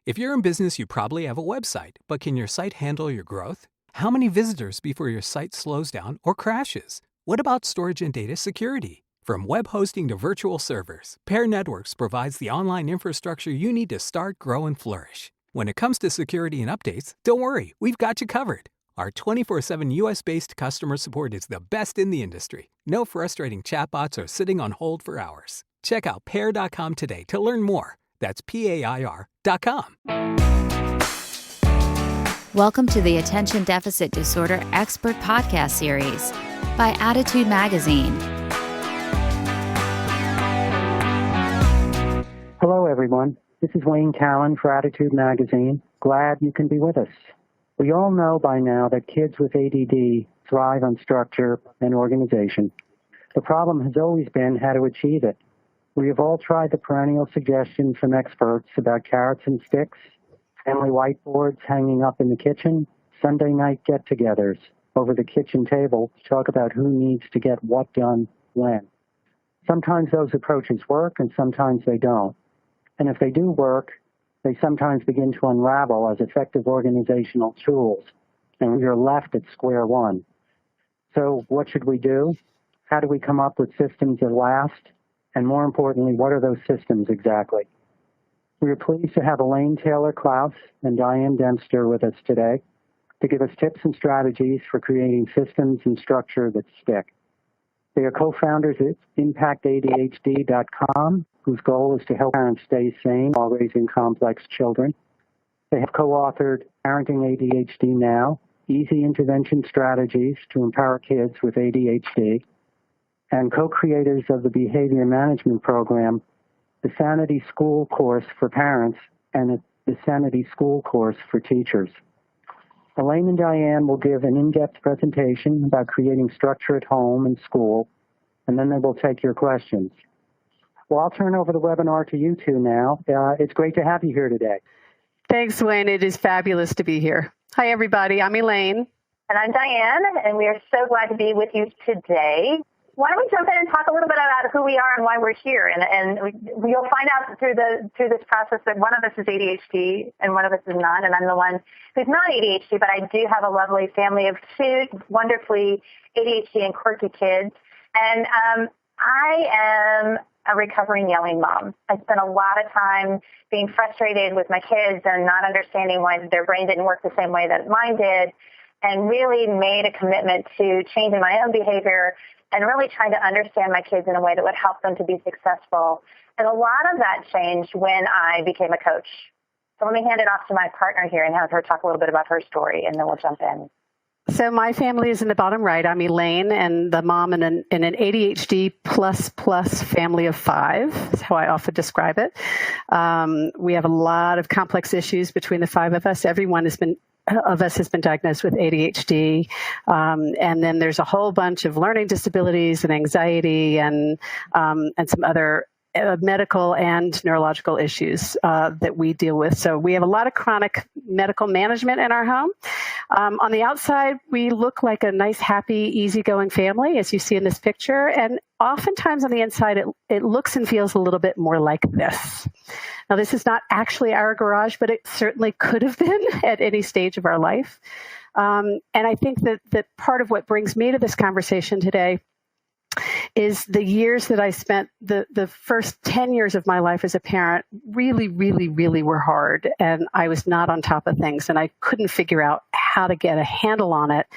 If you're in business, you probably have a website, but can your site handle your growth? How many visitors before your site slows down or crashes? What about storage and data security? From web hosting to virtual servers, Pair Networks provides the online infrastructure you need to start, grow, and flourish. When it comes to security and updates, don't worry, we've got you covered. Our 24/7 US-based customer support is the best in the industry. No frustrating chatbots or sitting on hold for hours. Check out pair.com today to learn more. That's PAIR.com. Welcome to the Attention Deficit Disorder Expert Podcast Series by Attitude Magazine. Hello, everyone. This is Wayne Callan for Attitude Magazine. Glad you can be with us. We all know by now that kids with ADD thrive on structure and organization. The problem has always been how to achieve it. We have all tried the perennial suggestions from experts about carrots and sticks, family whiteboards hanging up in the kitchen, Sunday night get-togethers over the kitchen table to talk about who needs to get what done when. Sometimes those approaches work and sometimes they don't. And if they do work, they sometimes begin to unravel as effective organizational tools, and we are left at square one. So what should we do? How do we come up with systems that last? And more importantly, what are those systems exactly? We are pleased to have Elaine Taylor-Klaus and Diane Dempster with us today to give us tips and strategies for creating systems and structure that stick. They are co-founders at ImpactADHD.com, whose goal is to help parents stay sane while raising complex children. They have co-authored Parenting ADHD Now, Easy Intervention Strategies to Empower Kids with ADHD, and co-creators of the behavior management program, the Sanity School course for parents and the Sanity School course for teachers. Elaine and Diane will give an in-depth presentation about creating structure at home and school, and then they will take your questions. Well, I'll turn over the webinar to you two now. It's great to have you here today. Thanks, Wayne. It is fabulous to be here. Hi, everybody. I'm Elaine. And I'm Diane, and we are so glad to be with you today. Why don't we jump in and talk a little bit about who we are and why we're here? And you'll find out through this process that one of us is ADHD and one of us is not, and I'm the one who's not ADHD, but I do have a lovely family of two wonderfully ADHD and quirky kids. And I am a recovering yelling mom. I spent a lot of time being frustrated with my kids and not understanding why their brain didn't work the same way that mine did, and really made a commitment to changing my own behavior and really trying to understand my kids in a way that would help them to be successful. And a lot of that changed when I became a coach. So let me hand it off to my partner here and have her talk a little bit about her story, and then we'll jump in. So my family is in the bottom right. I'm Elaine, and the mom in an ADHD plus family of 5 is how I often describe it. We have a lot of complex issues between the 5 of us. Everyone has been diagnosed with ADHD, and then there's a whole bunch of learning disabilities and anxiety and some other medical and neurological issues that we deal with. So we have a lot of chronic medical management in our home. On the outside, we look like a nice, happy, easygoing family, as you see in this picture. And oftentimes on the inside, it looks and feels a little bit more like this. Now, this is not actually our garage, but it certainly could have been at any stage of our life. And I think that part of what brings me to this conversation today is the years that I spent, the first 10 years of my life as a parent really, really, really were hard. And I was not on top of things, and I couldn't figure out how to get a handle on it.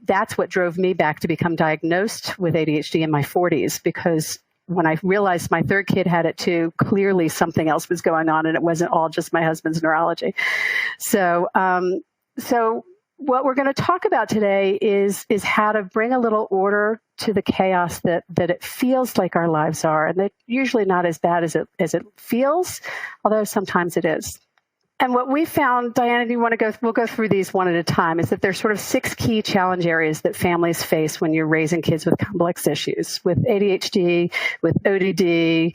That's what drove me back to become diagnosed with ADHD in my 40s, because when I realized my third kid had it too, clearly something else was going on, and it wasn't all just my husband's neurology. So what we're going to talk about today is how to bring a little order to the chaos that it feels like our lives are, and they're usually not as bad as it feels, although sometimes it is. And what we found, Diana, do you want to go? We'll go through these one at a time. Is that there's sort of 6 key challenge areas that families face when you're raising kids with complex issues, with ADHD, with ODD,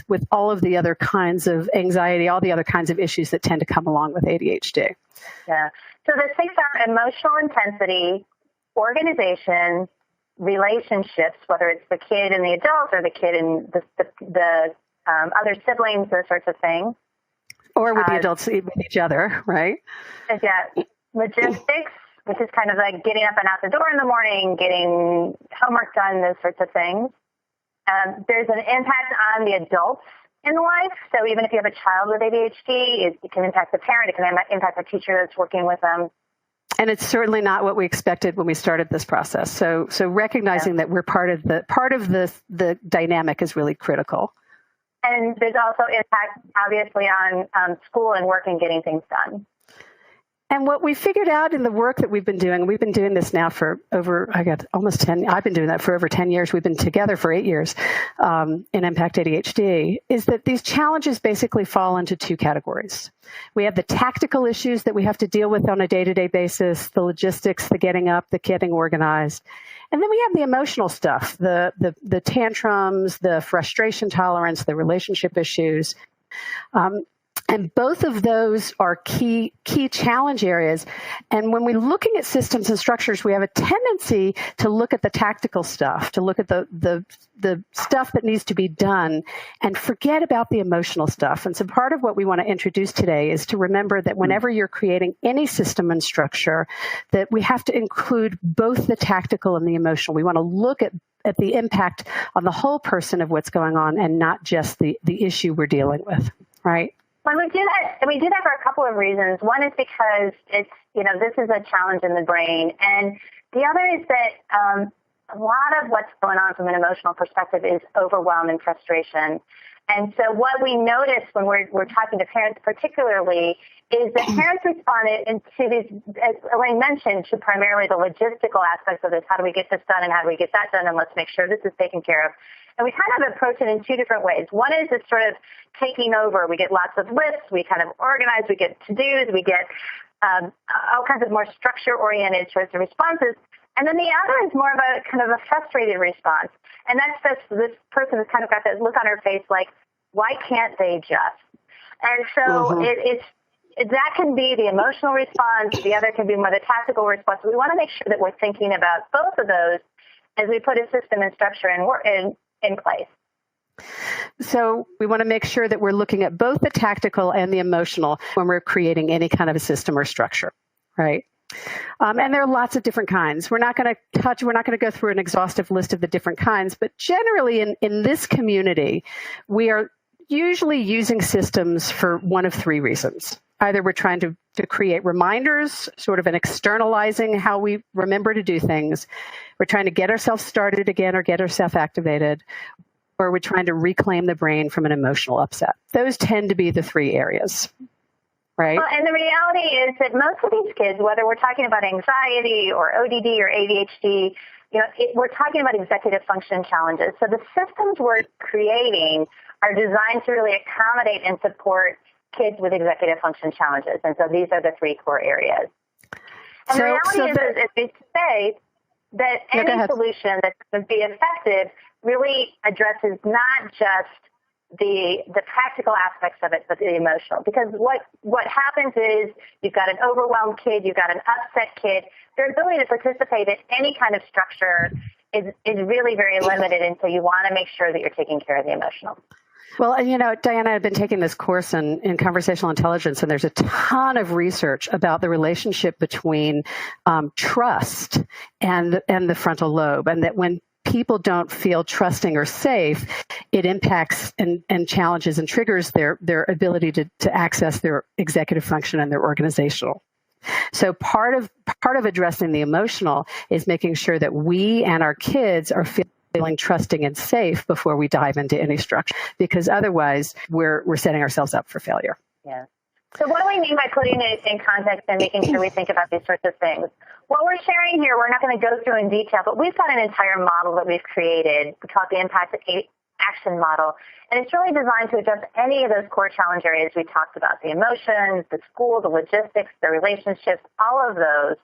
with all of the other kinds of anxiety, all the other kinds of issues that tend to come along with ADHD. Yeah. So the 6 are emotional intensity, organization, relationships, whether it's the kid and the adult or the kid and the other siblings, those sorts of things. Or with the adults with each other, right? Yeah, logistics, which is kind of like getting up and out the door in the morning, getting homework done, those sorts of things. There's an impact on the adults in life. So even if you have a child with ADHD, it can impact the parent. It can impact the teacher that's working with them. And it's certainly not what we expected when we started this process. So recognizing that we're part of the dynamic is really critical. And there's also impact, obviously, on school and work and getting things done. And what we figured out in the work that we've been doing this now for almost 10, I've been doing that for over 10 years. We've been together for 8 years in Impact ADHD, is that these challenges basically fall into two categories. We have the tactical issues that we have to deal with on a day-to-day basis, the logistics, the getting up, the getting organized. And then we have the emotional stuff, the tantrums, the frustration tolerance, the relationship issues. And both of those are key challenge areas. And when we're looking at systems and structures, we have a tendency to look at the tactical stuff, to look at the stuff that needs to be done and forget about the emotional stuff. And so part of what we want to introduce today is to remember that whenever you're creating any system and structure, that we have to include both the tactical and the emotional. We want to look at the impact on the whole person of what's going on and not just the issue we're dealing with, right? When we do that, and we do that for a couple of reasons. One is because it's, this is a challenge in the brain. And the other is that a lot of what's going on from an emotional perspective is overwhelm and frustration. And so what we notice when we're talking to parents particularly is that parents responded to these, as Elaine mentioned, to primarily the logistical aspects of this. How do we get this done and how do we get that done? And let's make sure this is taken care of. And we kind of approach it in two different ways. One is it's sort of taking over. We get lots of lists. We kind of organize. We get to-dos. We get all kinds of more structure-oriented sorts of responses. And then the other is more of a kind of a frustrated response. And that's just this person has kind of got that look on her face like, why can't they just? And so it's that can be the emotional response. The other can be more the tactical response. We want to make sure that we're thinking about both of those as we put a system and structure in place. So we want to make sure that we're looking at both the tactical and the emotional when we're creating any kind of a system or structure, right? And there are lots of different kinds. We're not going to go through an exhaustive list of the different kinds, but generally in this community, we are usually using systems for one of three reasons. Either we're trying to create reminders, sort of an externalizing how we remember to do things. We're trying to get ourselves started again or get ourselves activated, or we're trying to reclaim the brain from an emotional upset. Those tend to be the three areas, right? Well, and the reality is that most of these kids, whether we're talking about anxiety or ODD or ADHD, we're talking about executive function challenges. So the systems we're creating are designed to really accommodate and support kids with executive function challenges. And so these are the three core areas. And the reality is, as we say, that any solution that would be effective really addresses not just the practical aspects of it, but the emotional. Because what happens is you've got an overwhelmed kid, you've got an upset kid. Their ability to participate in any kind of structure is really very limited, and so you want to make sure that you're taking care of the emotional. Well, and Diana, I've been taking this course in conversational intelligence, and there's a ton of research about the relationship between trust and the frontal lobe, and that when people don't feel trusting or safe, it impacts and challenges and triggers their ability to access their executive function and their organizational. So part of addressing the emotional is making sure that we and our kids are feeling trusting and safe before we dive into any structure, because otherwise we're setting ourselves up for failure. Yeah. So what do we mean by putting it in context and making sure we think about these sorts of things? What we're sharing here, we're not going to go through in detail, but we've got an entire model that we've created. We call it the Impact Action Model. And it's really designed to address any of those core challenge areas we talked about, the emotions, the school, the logistics, the relationships, all of those.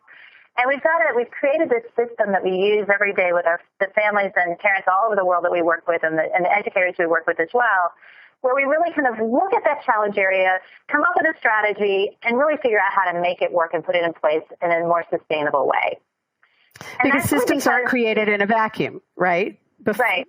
And we've created this system that we use every day with the families and parents all over the world that we work with and the educators we work with as well, where we really kind of look at that challenge area, come up with a strategy, and really figure out how to make it work and put it in place in a more sustainable way. Because systems aren't created in a vacuum, right? Right.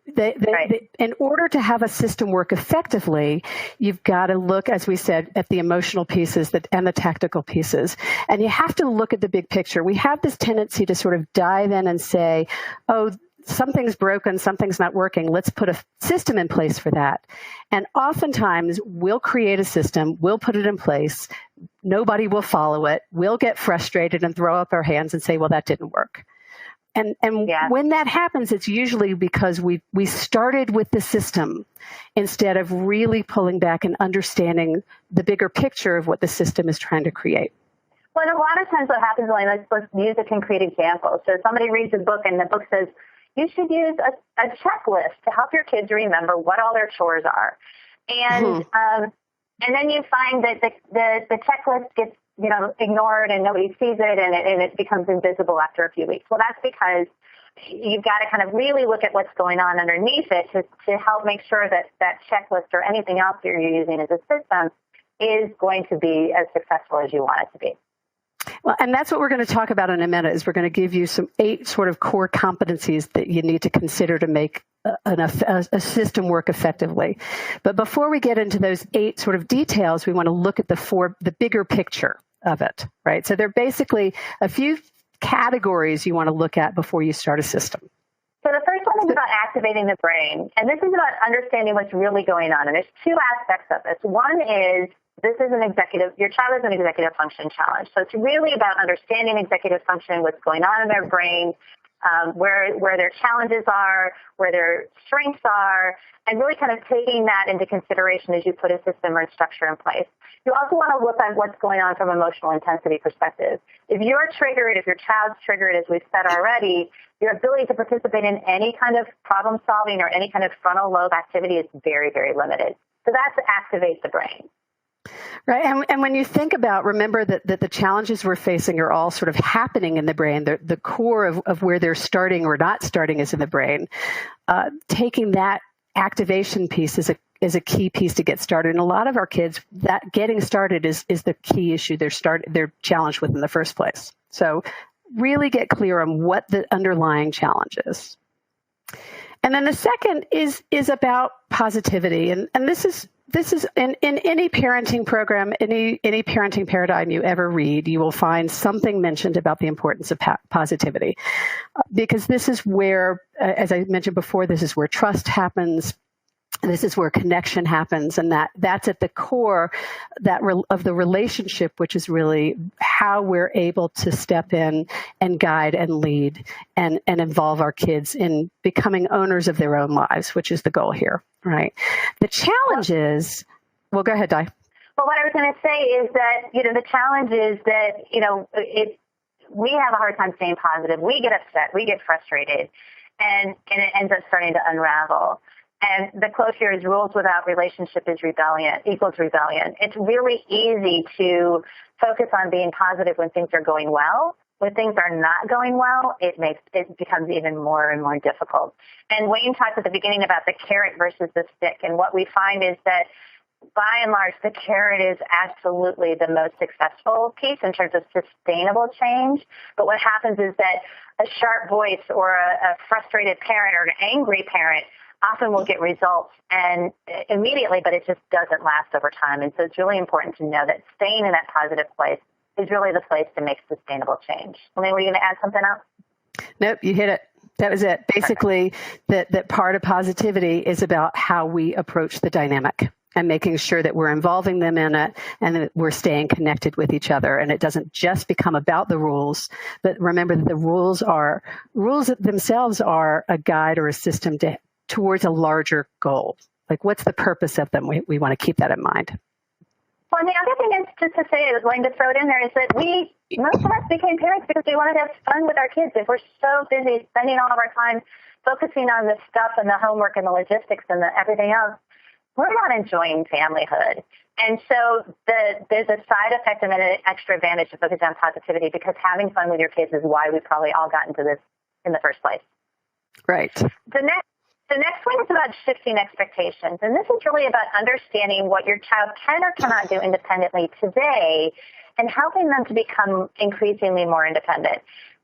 In order to have a system work effectively, you've got to look, as we said, at the emotional pieces and the tactical pieces. And you have to look at the big picture. We have this tendency to sort of dive in and say, oh, something's broken, something's not working. Let's put a system in place for that. And oftentimes we'll create a system, we'll put it in place, nobody will follow it, we'll get frustrated and throw up our hands and say, well, that didn't work. And when that happens, it's usually because we started with the system instead of really pulling back and understanding the bigger picture of what the system is trying to create. Well, a lot of times what happens, Elaine, let's use a concrete example. So somebody reads a book and the book says, you should use a checklist to help your kids remember what all their chores are. And and then you find that the checklist gets ignored and nobody sees it and it becomes invisible after a few weeks. Well, that's because you've got to kind of really look at what's going on underneath it to help make sure that that checklist or anything else you're using as a system is going to be as successful as you want it to be. Well, and that's what we're going to talk about in a minute, is we're going to give you some 8 sort of core competencies that you need to consider to make a system work effectively. But before we get into those 8 sort of details, we want to look at the bigger picture of it, right? So there are basically a few categories you want to look at before you start a system. So the first one is about activating the brain. And this is about understanding what's really going on. And there's 2 aspects of this. One is your child is an executive function challenge. So it's really about understanding executive function, what's going on in their brain, where their challenges are, where their strengths are, and really kind of taking that into consideration as you put a system or structure in place. You also want to look at what's going on from an emotional intensity perspective. If you're triggered, if your child's triggered, as we've said already, your ability to participate in any kind of problem solving or any kind of frontal lobe activity is very, very limited. So that's to activate the brain. Right. And when you think about, remember that the challenges we're facing are all sort of happening in the brain. The core of where they're starting or not starting is in the brain. Taking that activation piece is a key piece to get started. And a lot of our kids, that getting started is the key issue they're challenged with in the first place. So really get clear on what the underlying challenge is. And then the second is about positivity. And this is in any parenting program, any parenting paradigm you ever read, you will find something mentioned about the importance of positivity. Because this is where, as I mentioned before, this is where trust happens. This is where connection happens, and that's at the core of the relationship, which is really how we're able to step in and guide and lead and involve our kids in becoming owners of their own lives, which is the goal here, right? The challenge is, well, go ahead, Di. Well, what I was going to say is that, the challenge is that, we have a hard time staying positive. We get upset. We get frustrated, and it ends up starting to unravel. And the quote here is, rules without relationship equals rebellion. It's really easy to focus on being positive when things are going well. When things are not going well, it becomes even more and more difficult. And Wayne talked at the beginning about the carrot versus the stick. And what we find is that, by and large, the carrot is absolutely the most successful piece in terms of sustainable change. But what happens is that a sharp voice or a frustrated parent or an angry parent often will get results and immediately, but it just doesn't last over time. And so it's really important to know that staying in that positive place is really the place to make sustainable change. Elaine, were you going to add something else? Nope, you hit it. That was it. Basically, that part of positivity is about how we approach the dynamic and making sure that we're involving them in it and that we're staying connected with each other. And it doesn't just become about the rules, but remember that the rules themselves are a guide or a system towards a larger goal. Like, what's the purpose of them? We want to keep that in mind. Well, and the other thing is, just to say, Elaine, to throw it in there, is that most of us became parents because we wanted to have fun with our kids. If we're so busy spending all of our time focusing on the stuff and the homework and the logistics and everything else, we're not enjoying familyhood. And so there's a side effect and an extra advantage to focus on positivity, because having fun with your kids is why we probably all got into this in the first place. Right. The next one is about shifting expectations. And this is really about understanding what your child can or cannot do independently today and helping them to become increasingly more independent.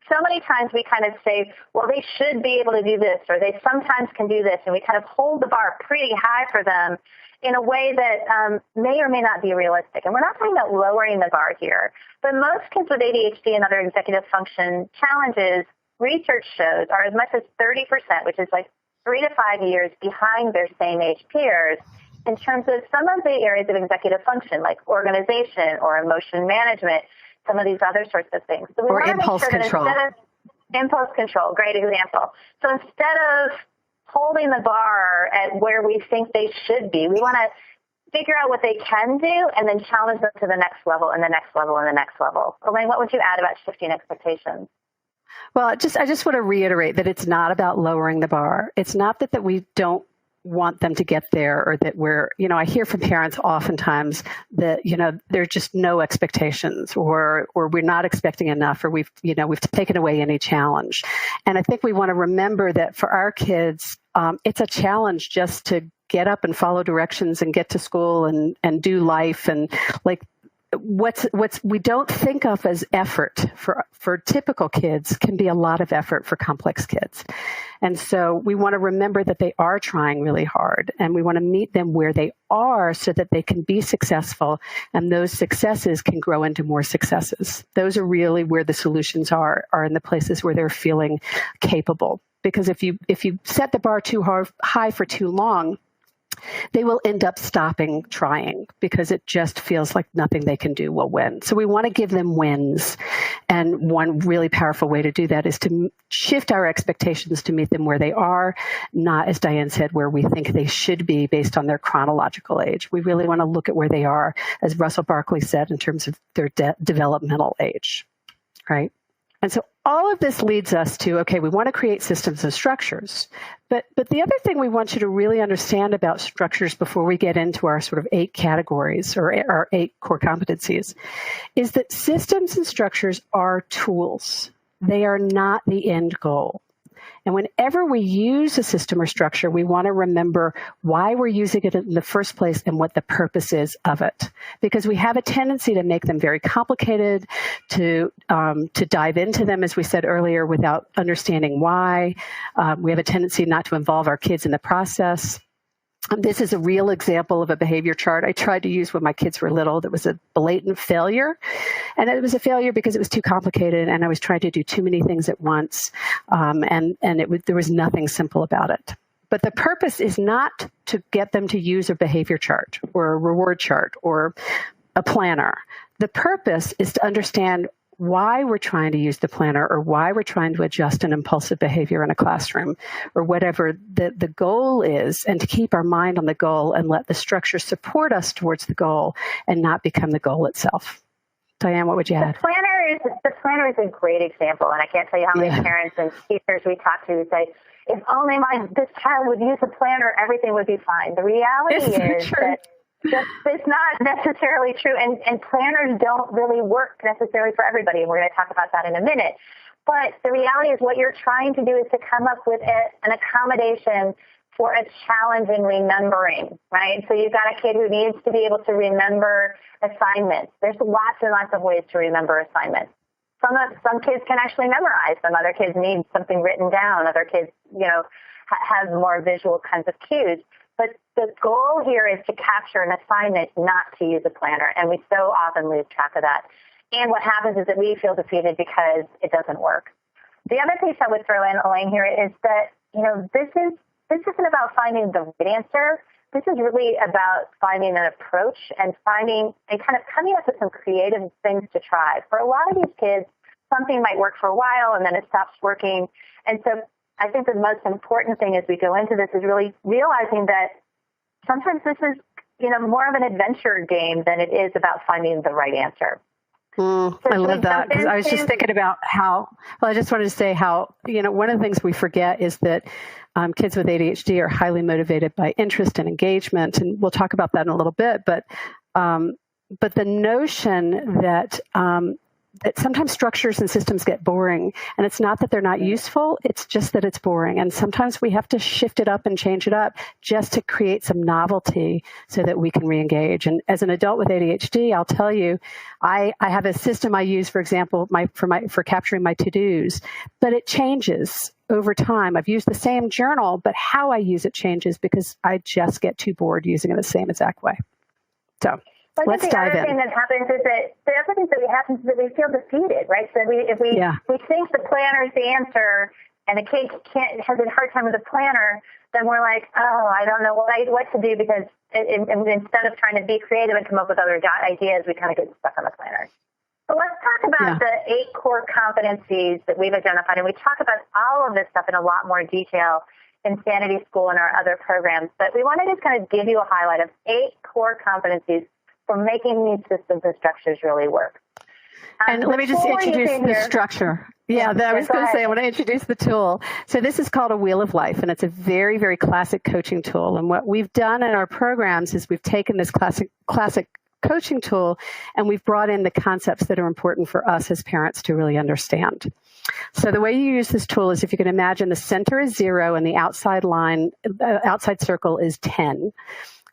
so many times we kind of say, well, they should be able to do this, or they sometimes can do this, and we kind of hold the bar pretty high for them in a way that may or may not be realistic. And we're not talking about lowering the bar here, but most kids with ADHD and other executive function challenges, research shows, are as much as 30%, which is like 3 to 5 years behind their same age peers in terms of some of the areas of executive function, like organization or emotion management, some of these other sorts of things. So we or impulse control. Impulse control, great example. So instead of holding the bar at where we think they should be, we want to figure out what they can do and then challenge them to the next level and the next level and the next level. Elaine, what would you add about shifting expectations? Well, I just want to reiterate that it's not about lowering the bar. It's not that we don't want them to get there, or that we're, I hear from parents oftentimes that, there's just no expectations, or we're not expecting enough, or we've taken away any challenge. And I think we want to remember that for our kids, it's a challenge just to get up and follow directions and get to school and do life. And like, what's we don't think of as effort for typical kids can be a lot of effort for complex kids. And so we want to remember that they are trying really hard, and we want to meet them where they are so that they can be successful, and those successes can grow into more successes. Those are really where the solutions are in the places where they're feeling capable. Because if you set the bar too high for too long, they will end up stopping trying because it just feels like nothing they can do will win. So we want to give them wins. And one really powerful way to do that is to shift our expectations to meet them where they are, not, as Diane said, where we think they should be based on their chronological age. We really want to look at where they are, as Russell Barkley said, in terms of their developmental age, right? And so all of this leads us to, okay, we want to create systems and structures. But the other thing we want you to really understand about structures before we get into our sort of 8 categories or our 8 core competencies is that systems and structures are tools. They are not the end goal. And whenever we use a system or structure, we want to remember why we're using it in the first place and what the purpose is of it. Because we have a tendency to make them very complicated, to dive into them, as we said earlier, without understanding why. We have a tendency not to involve our kids in the process. This is a real example of a behavior chart I tried to use when my kids were little. That was a blatant failure. And it was a failure because it was too complicated and I was trying to do too many things at once. There was nothing simple about it. But the purpose is not to get them to use a behavior chart or a reward chart or a planner. The purpose is to understand why we're trying to use the planner or why we're trying to adjust an impulsive behavior in a classroom or whatever the goal is, and to keep our mind on the goal and let the structure support us towards the goal and not become the goal itself. Diane, what would you add? The planner is a great example, and I can't tell you how many parents and teachers we talk to who say, if only this child would use a planner, everything would be fine. The reality is that it's not necessarily true, and planners don't really work necessarily for everybody, and we're going to talk about that in a minute. But the reality is what you're trying to do is to come up with an accommodation for a challenge in remembering, right? So you've got a kid who needs to be able to remember assignments. There's lots and lots of ways to remember assignments. Some kids can actually memorize them. Other kids need something written down. Other kids, have more visual kinds of cues. But the goal here is to capture an assignment, not to use a planner. And we so often lose track of that. And what happens is that we feel defeated because it doesn't work. The other piece I would throw in, Elaine, here is that, this isn't about finding the right answer. This is really about finding an approach and kind of coming up with some creative things to try. For a lot of these kids, something might work for a while and then it stops working. And so I think the most important thing as we go into this is really realizing that sometimes this is, more of an adventure game than it is about finding the right answer. I love that, because I was just thinking about I just wanted to say how, one of the things we forget is that kids with ADHD are highly motivated by interest and engagement, and we'll talk about that in a little bit, but the notion that that sometimes structures and systems get boring, and it's not that they're not useful, it's just that it's boring. And sometimes we have to shift it up and change it up just to create some novelty so that we can re-engage. And as an adult with ADHD, I'll tell you, I have a system I use, for example, for capturing my to-dos, but it changes over time. I've used the same journal, but how I use it changes because I just get too bored using it the same exact way. So let's dive in. The other thing that happens is that we feel defeated, right? So if we think the planner is the answer and the kid has a hard time with the planner, then we're like, oh, I don't know what to do, because instead of trying to be creative and come up with other ideas, we kind of get stuck on the planner. So let's talk about the 8 core competencies that we've identified, and we talk about all of this stuff in a lot more detail in Sanity School and our other programs, but we want to just kind of give you a highlight of 8 core competencies for making these systems and structures really work. And let me just introduce the structure. I was going to say, I want to introduce the tool. So this is called a Wheel of Life, and it's a very, very classic coaching tool. And what we've done in our programs is we've taken this classic coaching tool and we've brought in the concepts that are important for us as parents to really understand. So the way you use this tool is, if you can imagine, the center is 0 and the outside circle is 10.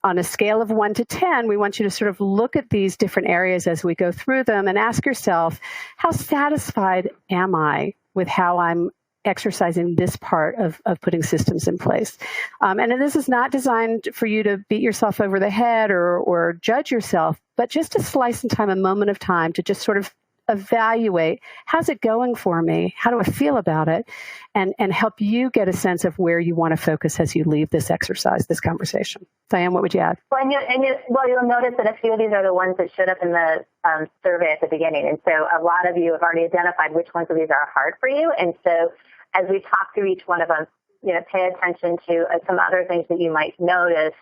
On a scale of 1 to 10, we want you to sort of look at these different areas as we go through them and ask yourself, how satisfied am I with how I'm exercising this part of putting systems in place? And this is not designed for you to beat yourself over the head or judge yourself, but just to slice in time, a moment of time to just sort of evaluate, how's it going for me? How do I feel about it? And help you get a sense of where you want to focus as you leave this exercise, this conversation. Diane, what would you add? Well, you'll notice that a few of these are the ones that showed up in the survey at the beginning. And so a lot of you have already identified which ones of these are hard for you. And so as we talk through each one of them, pay attention to some other things that you might notice.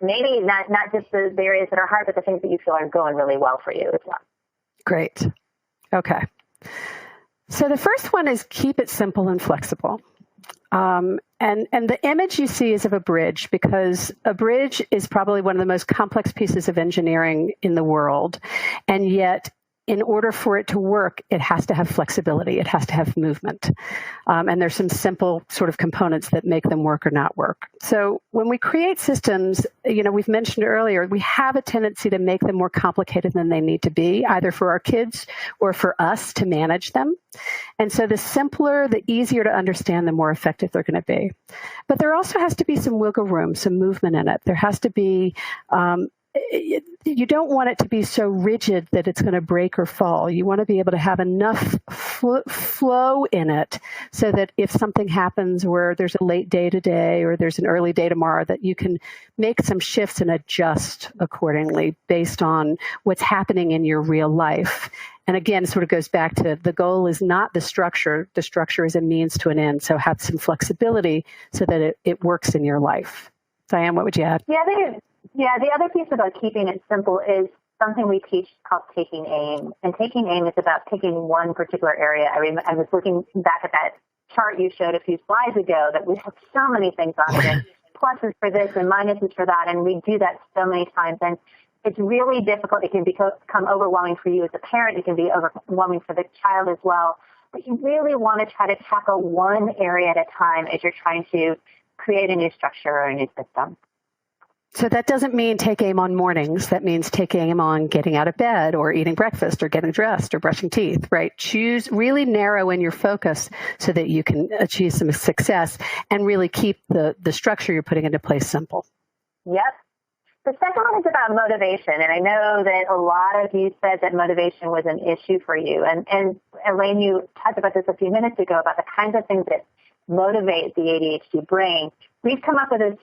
Maybe not just the areas that are hard, but the things that you feel are going really well for you as well. Great. Okay. So the first one is keep it simple and flexible. And the image you see is of a bridge, because a bridge is probably one of the most complex pieces of engineering in the world. And yet, in order for it to work, it has to have flexibility. It has to have movement. And there's some simple sort of components that make them work or not work. So when we create systems, we've mentioned earlier, we have a tendency to make them more complicated than they need to be, either for our kids or for us to manage them. And so the simpler, the easier to understand, the more effective they're going to be. But there also has to be some wiggle room, some movement in it. There has to be you don't want it to be so rigid that it's going to break or fall. You want to be able to have enough flow in it so that if something happens where there's a late day today or there's an early day tomorrow, that you can make some shifts and adjust accordingly based on what's happening in your real life. And again, it sort of goes back to the goal is not the structure. The structure is a means to an end. So have some flexibility so that it works in your life. Diane, what would you add? Yeah, the other piece about keeping it simple is something we teach called taking aim. And taking aim is about picking one particular area. I was looking back at that chart you showed a few slides ago that we have so many things on it, and pluses for this and minuses for that, and we do that so many times. And it's really difficult. It can become overwhelming for you as a parent. It can be overwhelming for the child as well. But you really want to try to tackle one area at a time as you're trying to create a new structure or a new system. So that doesn't mean take aim on mornings. That means take aim on getting out of bed or eating breakfast or getting dressed or brushing teeth, right? Really narrow in your focus so that you can achieve some success and really keep the structure you're putting into place simple. Yep. The second one is about motivation. And I know that a lot of you said that motivation was an issue for you. And Elaine, you talked about this a few minutes ago about the kinds of things that motivate the ADHD brain. We've come up with this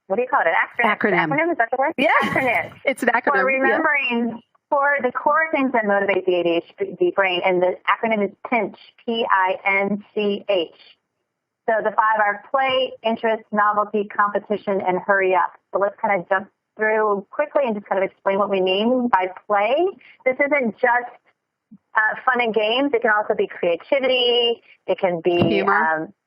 what do you call it? An acronym. Acronym, is that the word? Yeah. Acronym. It's an acronym. For remembering for the core things that motivate the ADHD brain, and the acronym is PINCH, P-I-N-C-H. So the 5 are play, interest, novelty, competition, and hurry up. So let's kind of jump through quickly and just kind of explain what we mean by play. This isn't just fun and games. It can also be creativity. It can be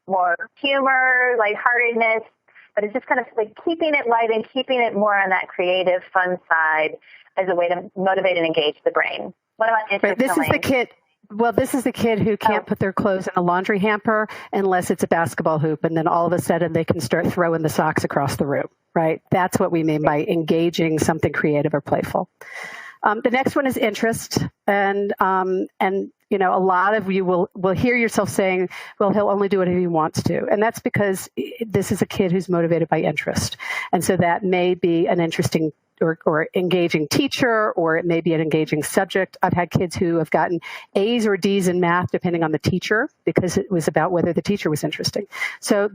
more humor, lightheartedness. but it's just kind of like keeping it light and keeping it more on that creative, fun side as a way to motivate and engage the brain. What about interest? Right. This is the kid. Well, this is the kid who can't put their clothes in a laundry hamper unless it's a basketball hoop, and then all of a sudden they can start throwing the socks across the room, right? That's what we mean by engaging something creative or playful. The next one is interest, and you know, a lot of you will hear yourself saying, well, he'll only do it if he wants to. And that's because this is a kid who's motivated by interest. And so that may be an interesting or engaging teacher, or it may be an engaging subject. I've had kids who have gotten A's or D's in math, depending on the teacher, because it was about whether the teacher was interesting. So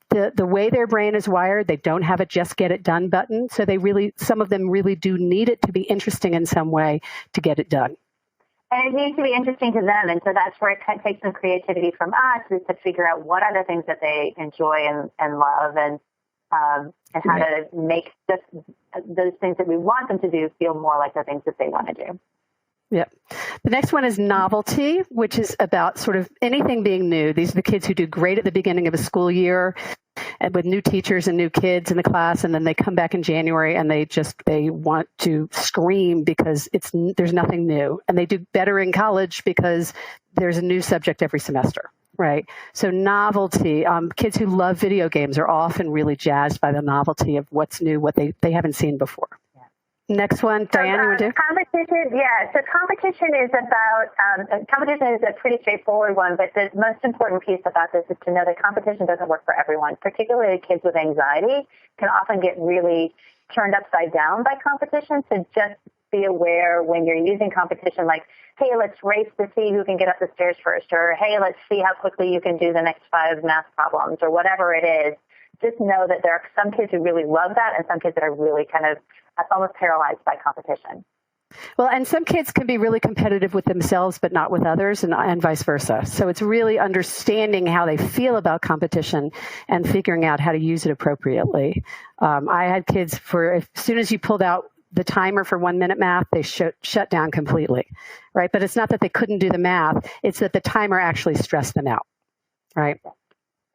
the way their brain is wired, they don't have a just get it done button. So some of them really do need it to be interesting in some way to get it done. And it needs to be interesting to them. And so that's where it takes some creativity from us, is to figure out what are the things that they enjoy and love, and how to make those things that we want them to do feel more like the things that they want to do. Yeah. The next one is novelty, which is about sort of anything being new. These are the kids who do great at the beginning of a school year and with new teachers and new kids in the class, and then they come back in January and they want to scream because there's nothing new. And they do better in college because there's a new subject every semester. Right. So novelty, kids who love video games are often really jazzed by the novelty of what's new, what they haven't seen before. Yeah. Next one, Diane, you want to do? Competition, yeah. So competition is a pretty straightforward one, but the most important piece about this is to know that competition doesn't work for everyone, particularly kids with anxiety can often get really turned upside down by competition. So just be aware when you're using competition, like, hey, let's race to see who can get up the stairs first, or hey, let's see how quickly you can do the next 5 math problems, or whatever it is. Just know that there are some kids who really love that and some kids that are really kind of almost paralyzed by competition. Well, and some kids can be really competitive with themselves, but not with others, and vice versa. So it's really understanding how they feel about competition and figuring out how to use it appropriately. I had kids as soon as you pulled out the timer for 1 minute math, they shut down completely, right? But it's not that they couldn't do the math. It's that the timer actually stressed them out, right?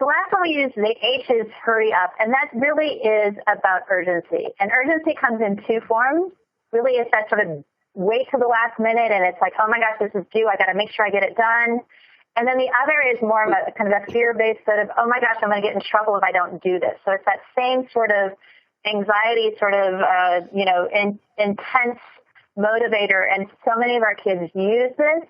The last one we use, the H, is hurry up. And that really is about urgency. And urgency comes in 2 forms. Really is that sort of wait till the last minute and it's like, oh my gosh, this is due. I got to make sure I get it done. And then the other is more of a kind of a fear-based sort of, oh my gosh, I'm going to get in trouble if I don't do this. So it's that same sort of anxiety, sort of, intense motivator. And so many of our kids use this,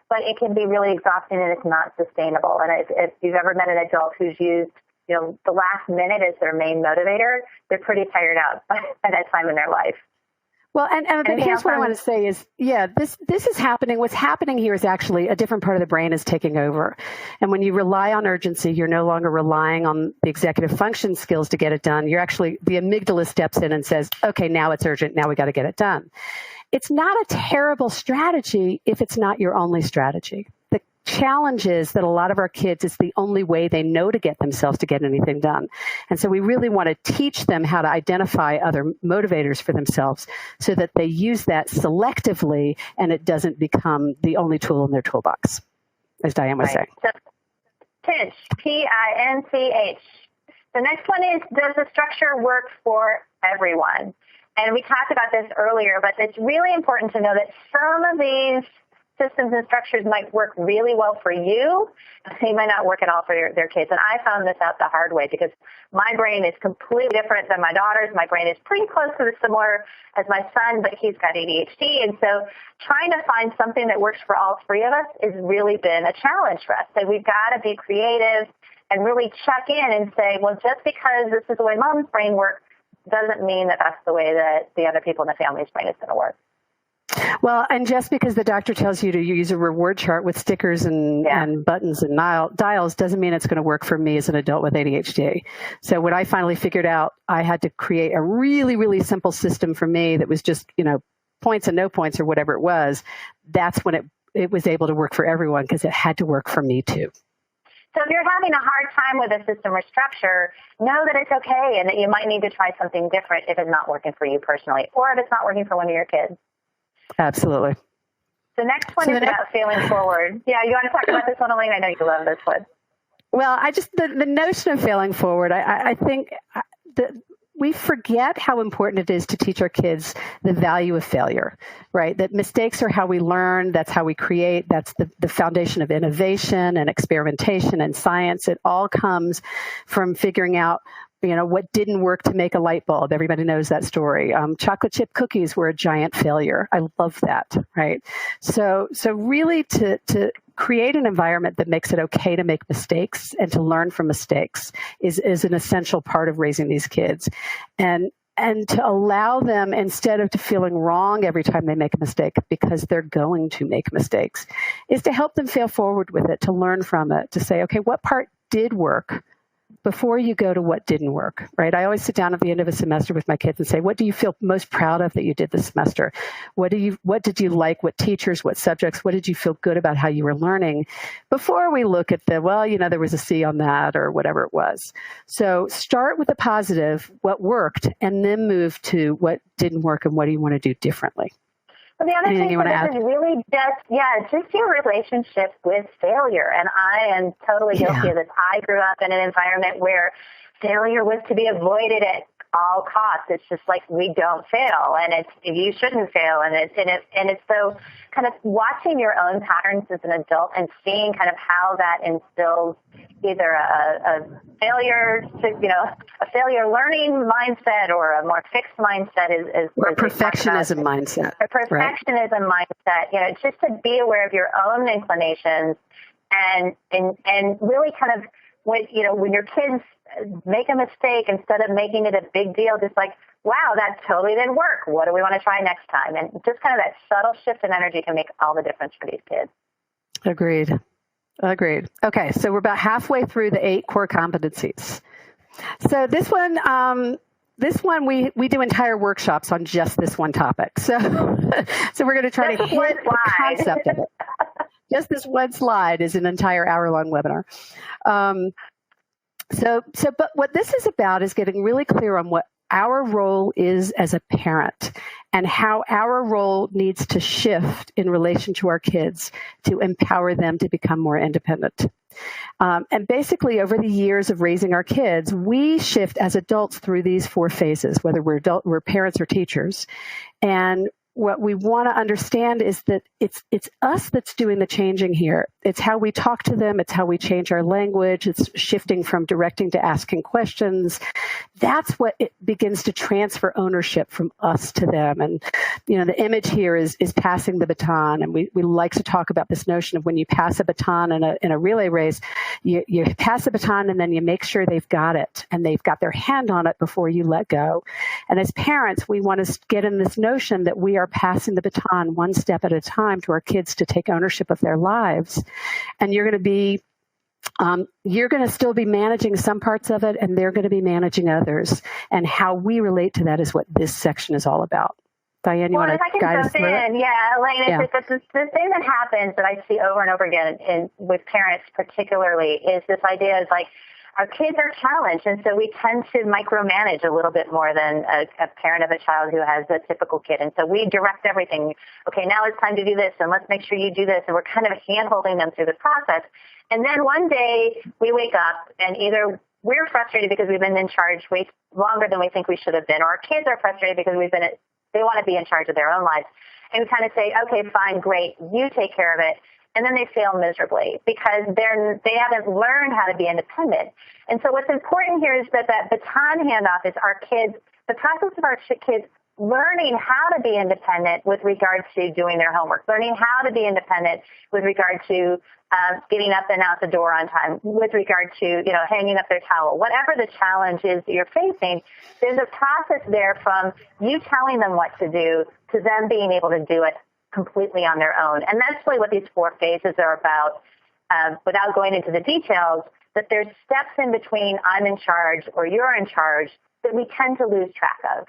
but it can be really exhausting and it's not sustainable. And if you've ever met an adult who's used, the last minute as their main motivator, they're pretty tired out by that time in their life. Well, and here's what I want to say is, this is happening. What's happening here is actually a different part of the brain is taking over. And when you rely on urgency, you're no longer relying on the executive function skills to get it done. You're actually, the amygdala steps in and says, okay, now it's urgent. Now we got to get it done. It's not a terrible strategy if it's not your only strategy. The challenge is that a lot of our kids, it's the only way they know to get themselves to get anything done. And so we really want to teach them how to identify other motivators for themselves so that they use that selectively and it doesn't become the only tool in their toolbox, as Diane was saying. So, pinch, P-I-N-C-H. The next one is, does the structure work for everyone? And we talked about this earlier, but it's really important to know that some of these systems and structures might work really well for you. They might not work at all for their kids. And I found this out the hard way because my brain is completely different than my daughter's. My brain is pretty close to similar as my son, but he's got ADHD. And so trying to find something that works for all 3 of us has really been a challenge for us. So we've got to be creative and really check in and say, well, just because this is the way mom's brain works doesn't mean that that's the way that the other people in the family's brain is going to work. Well, and just because the doctor tells you to use a reward chart with stickers and buttons and dials doesn't mean it's going to work for me as an adult with ADHD. So when I finally figured out I had to create a really, really simple system for me that was just, points and no points or whatever it was, that's when it was able to work for everyone because it had to work for me too. So if you're having a hard time with a system or structure, know that it's okay and that you might need to try something different if it's not working for you personally or if it's not working for one of your kids. Absolutely. The next one is about failing forward. Yeah, you want to talk about this one, Elaine? I know you love this one. Well, the notion of failing forward, I think we forget how important it is to teach our kids the value of failure, right? That mistakes are how we learn. That's how we create. That's the foundation of innovation and experimentation and science. It all comes from figuring out, what didn't work to make a light bulb. Everybody knows that story. Chocolate chip cookies were a giant failure. I love that, right? So really to create an environment that makes it okay to make mistakes and to learn from mistakes is an essential part of raising these kids. And to allow them, instead of feeling wrong every time they make a mistake, because they're going to make mistakes, is to help them fail forward with it, to learn from it, to say, okay, what part did work before you go to what didn't work, right? I always sit down at the end of a semester with my kids and say, what do you feel most proud of that you did this semester? What did you like? What teachers, what subjects, what did you feel good about how you were learning? Before we look at there was a C on that or whatever it was. So start with the positive, what worked, and then move to what didn't work and what do you want to do differently. Well, the other thing for this is really just your relationship with failure. And I am totally guilty of this. I grew up in an environment where failure was to be avoided at all costs. It's just like, we don't fail, and you shouldn't fail. And it's so kind of watching your own patterns as an adult and seeing kind of how that instills either a failure learning mindset or a more fixed mindset or a perfectionism mindset. A perfectionism mindset, just to be aware of your own inclinations and really kind of when your kids make a mistake, instead of making it a big deal, just like, wow, that totally didn't work. What do we want to try next time? And just kind of that subtle shift in energy can make all the difference for these kids. Agreed. Okay, so we're about halfway through the 8 core competencies. So this one we do entire workshops on just this one topic. So we're going to try to hit the concept of it. Just this one slide is an entire hour-long webinar. But what this is about is getting really clear on what our role is as a parent and how our role needs to shift in relation to our kids to empower them to become more independent. And basically, over the years of raising our kids, we shift as adults through these 4 phases, whether we're parents or teachers. And what we want to understand is that it's us that's doing the changing here. It's how we talk to them. It's how we change our language. It's shifting from directing to asking questions. That's what it begins to transfer ownership from us to them. And, the image here is passing the baton. And we like to talk about this notion of when you pass a baton in a relay race, you pass the baton and then you make sure they've got it and they've got their hand on it before you let go. And as parents, we want to get in this notion that we are passing the baton one step at a time to our kids to take ownership of their lives. And you're going to still be managing some parts of it, and they're going to be managing others. And how we relate to that is what this section is all about. Diane, you want to guide us through it? Yeah, Elaine, it's the thing that happens that I see over and over again with parents particularly is this idea is like, our kids are challenged, and so we tend to micromanage a little bit more than a parent of a child who has a typical kid. And so we direct everything. Okay, now it's time to do this, and let's make sure you do this. And we're kind of hand-holding them through the process. And then one day we wake up, and either we're frustrated because we've been in charge way longer than we think we should have been, or our kids are frustrated because they want to be in charge of their own lives. And we kind of say, okay, fine, great, you take care of it. And then they fail miserably because they haven't learned how to be independent. And so what's important here is that baton handoff is the process of our kids learning how to be independent with regard to doing their homework, learning how to be independent with regard to getting up and out the door on time, with regard to, hanging up their towel. Whatever the challenge is that you're facing, there's a process there from you telling them what to do to them being able to do it completely on their own. And that's really what these 4 phases are about, without going into the details, that there's steps in between I'm in charge or you're in charge that we tend to lose track of.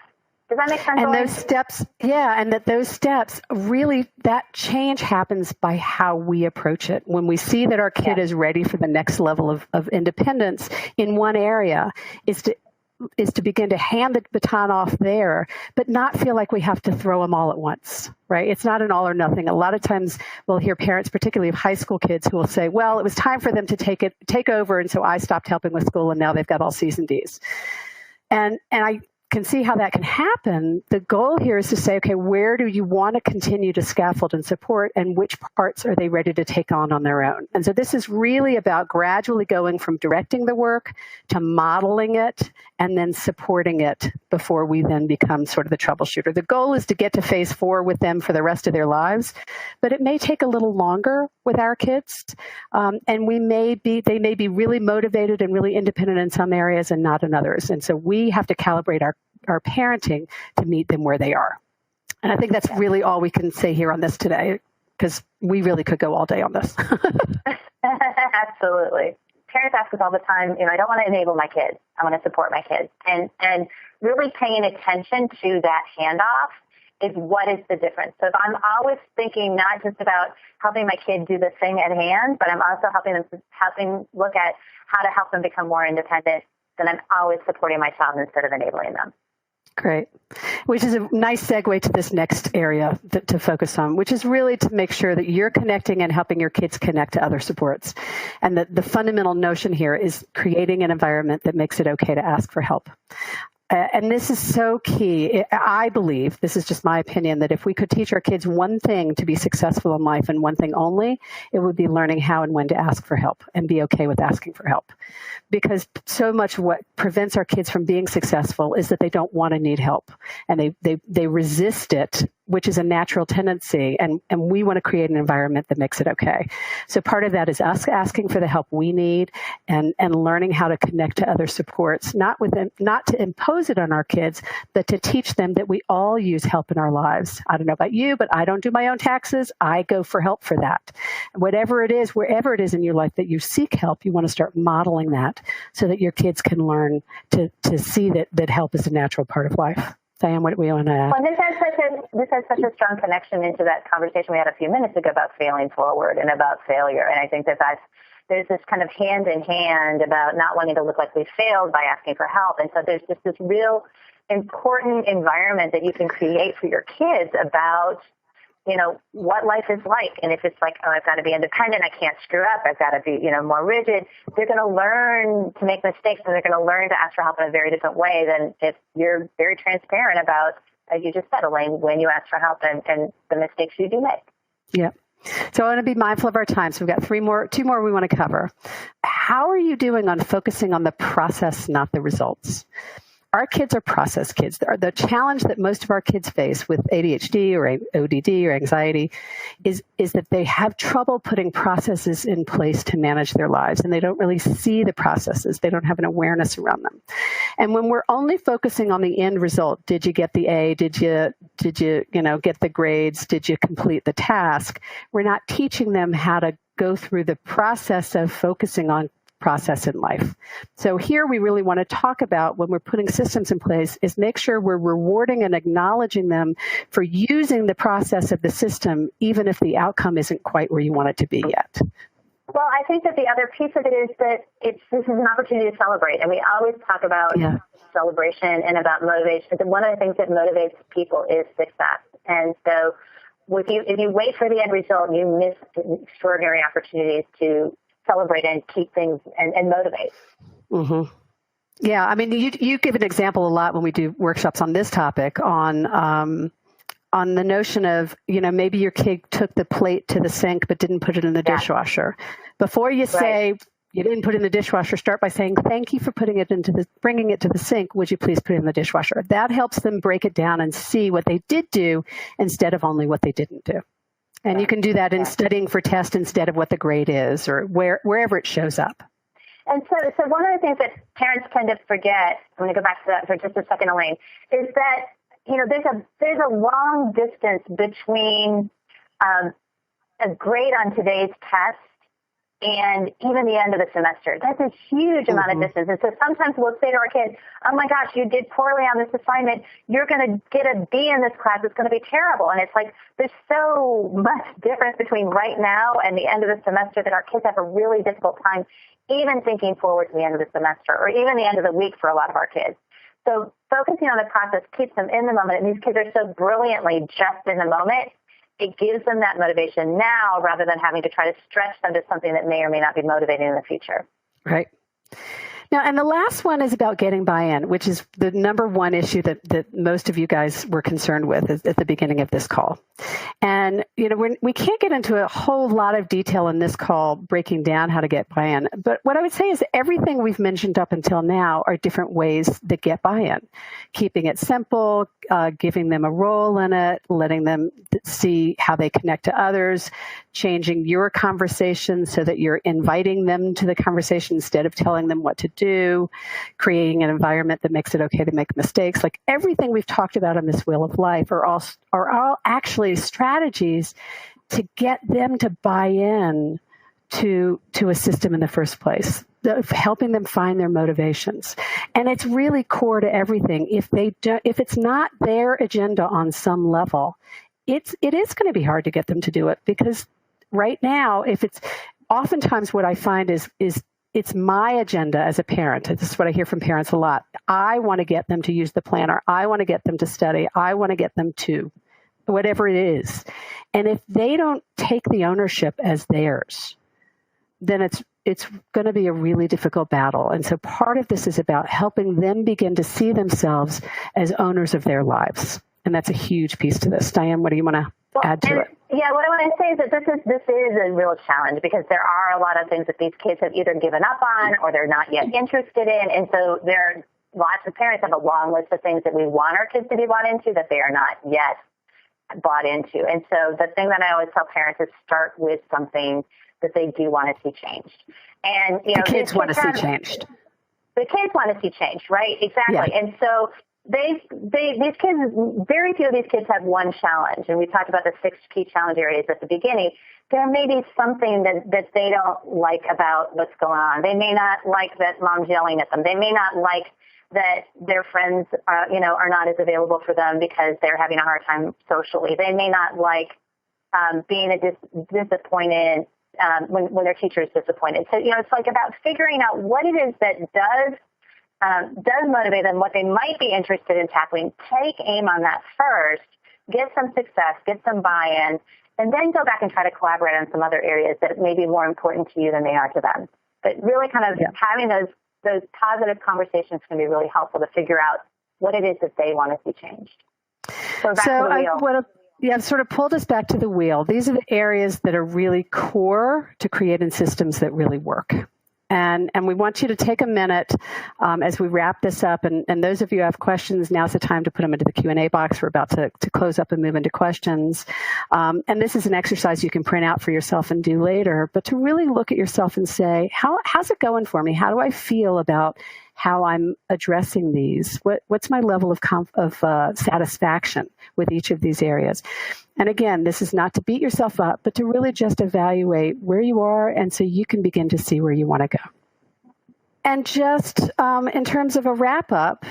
Does that make sense? And those steps, and those steps really, that change happens by how we approach it. When we see that our kid is ready for the next level of independence in one area, is to begin to hand the baton off there, but not feel like we have to throw them all at once, right? It's not an all or nothing. A lot of times we'll hear parents, particularly of high school kids, who will say, well, it was time for them to take over, and so I stopped helping with school, and now they've got all C's and D's. And I can see how that can happen. The goal here is to say, okay, where do you want to continue to scaffold and support, and which parts are they ready to take on their own? And so this is really about gradually going from directing the work to modeling it and then supporting it before we then become sort of the troubleshooter. The goal is to get to phase 4 with them for the rest of their lives, but it may take a little longer with our kids. And they may be really motivated and really independent in some areas and not in others. And so we have to calibrate our parenting to meet them where they are. And I think that's really all we can say here on this today, because we really could go all day on this. Absolutely. Parents ask us all the time, I don't want to enable my kids. I want to support my kids. And really paying attention to that handoff is what is the difference. So if I'm always thinking not just about helping my kid do the thing at hand, but I'm also helping look at how to help them become more independent, then I'm always supporting my child instead of enabling them. Great. Which is a nice segue to this next area to focus on, which is really to make sure that you're connecting and helping your kids connect to other supports. And the fundamental notion here is creating an environment that makes it okay to ask for help. And this is so key. I believe, this is just my opinion, that if we could teach our kids one thing to be successful in life and one thing only, it would be learning how and when to ask for help and be okay with asking for help. Because so much what prevents our kids from being successful is that they don't want to need help, and they resist it, which is a natural tendency, and we want to create an environment that makes it okay. So part of that is us asking for the help we need and learning how to connect to other supports, not to impose it on our kids, but to teach them that we all use help in our lives. I don't know about you, but I don't do my own taxes. I go for help for that. Whatever it is, wherever it is in your life that you seek help, you want to start modeling that so that your kids can learn to see that help is a natural part of life. Diane, what do we want to add? Well, this has such a strong connection into that conversation we had a few minutes ago about failing forward and about failure. And I think there's this kind of hand in hand about not wanting to look like we failed by asking for help. And so there's just this real important environment that you can create for your kids about, what life is like. And if it's like, oh, I've got to be independent, I can't screw up, I've got to be, more rigid, they're going to learn to make mistakes, and they're going to learn to ask for help in a very different way than if you're very transparent about, as you just said, Elaine, when you ask for help and the mistakes you do make. Yeah. So I want to be mindful of our time. So we've got two more we want to cover. How are you doing on focusing on the process, not the results? Our kids are process kids. The challenge that most of our kids face with ADHD or ODD or anxiety is that they have trouble putting processes in place to manage their lives, and they don't really see the processes. They don't have an awareness around them. And when we're only focusing on the end result, did you get the A? Did you get the grades? Did you complete the task? We're not teaching them how to go through the process of focusing on process in life. So here we really want to talk about, when we're putting systems in place, is make sure we're rewarding and acknowledging them for using the process of the system, even if the outcome isn't quite where you want it to be yet. Well, I think that the other piece of it is that this is an opportunity to celebrate. And we always talk about celebration and about motivation. And one of the things that motivates people is success. And so if you wait for the end result, you miss extraordinary opportunities to celebrate and keep things and motivate. Mm-hmm. Yeah, I mean, you give an example a lot when we do workshops on this topic on the notion of, maybe your kid took the plate to the sink but didn't put it in the dishwasher. Before you say you didn't put it in the dishwasher, start by saying, thank you for bringing it to the sink. Would you please put it in the dishwasher? That helps them break it down and see what they did do instead of only what they didn't do. And you can do that in studying for test instead of what the grade is, or wherever it shows up. And so one of the things that parents tend to forget, I'm going to go back to that for just a second, Elaine, is that, there's a long distance between a grade on today's test and even the end of the semester. That's a huge amount of distance. And so sometimes we'll say to our kids, oh my gosh, you did poorly on this assignment. You're going to get a B in this class. It's going to be terrible. And it's like, there's so much difference between right now and the end of the semester that our kids have a really difficult time even thinking forward to the end of the semester, or even the end of the week for a lot of our kids. So focusing on the process keeps them in the moment. And these kids are so brilliantly just in the moment. It gives them that motivation now rather than having to try to stretch them to something that may or may not be motivating in the future. Right. Now, and the last one is about getting buy-in, which is the number one issue that most of you guys were concerned with at the beginning of this call. And, we can't get into a whole lot of detail in this call breaking down how to get buy-in. But what I would say is everything we've mentioned up until now are different ways that get buy-in. Keeping it simple, giving them a role in it, letting them see how they connect to others, changing your conversation so that you're inviting them to the conversation instead of telling them what to do, creating an environment that makes it okay to make mistakes. Like everything we've talked about in this Wheel of Life are all actually strategies to get them to buy in to a system in the first place, helping them find their motivations. And it's really core to everything. If it's not their agenda on some level, it is going to be hard to get them to do it, because right now, oftentimes what I find is it's my agenda as a parent. This is what I hear from parents a lot. I want to get them to use the planner. I want to get them to study. I want to get them to whatever it is. And if they don't take the ownership as theirs, then it's going to be a really difficult battle. And so part of this is about helping them begin to see themselves as owners of their lives. And that's a huge piece to this. Diane, what do you want to add to it? Yeah, what I want to say is that this is a real challenge, because there are a lot of things that these kids have either given up on or they're not yet interested in. And so lots of parents have a long list of things that we want our kids to be bought into that they are not yet bought into. And so the thing that I always tell parents is start with something that they do want to see changed. And the kids want to see changed. The kids want to see changed, right? Exactly. Yeah. And so these kids, very few of these kids have one challenge. And we talked about the 6 key challenge areas at the beginning. There may be something that they don't like about what's going on. They may not like that mom's yelling at them. They may not like that their friends, are not as available for them because they're having a hard time socially. They may not like being disappointed when their teacher is disappointed. So, it's like about figuring out what it is that does motivate them, what they might be interested in tackling. Take aim on that first, get some success, get some buy-in, and then go back and try to collaborate on some other areas that may be more important to you than they are to them. But really kind of having those positive conversations can be really helpful to figure out what it is that they want to see changed. So back to the wheel. I've sort of pulled us back to the wheel. These are the areas that are really core to creating systems that really work. And we want you to take a minute as we wrap this up. And those of you who have questions, now's the time to put them into the Q&A box. We're about to close up and move into questions. And this is an exercise you can print out for yourself and do later. But to really look at yourself and say, how's it going for me? How do I feel about how I'm addressing these? What's my level of satisfaction with each of these areas? And again, this is not to beat yourself up, but to really just evaluate where you are, and so you can begin to see where you want to go. And just in terms of a wrap-up,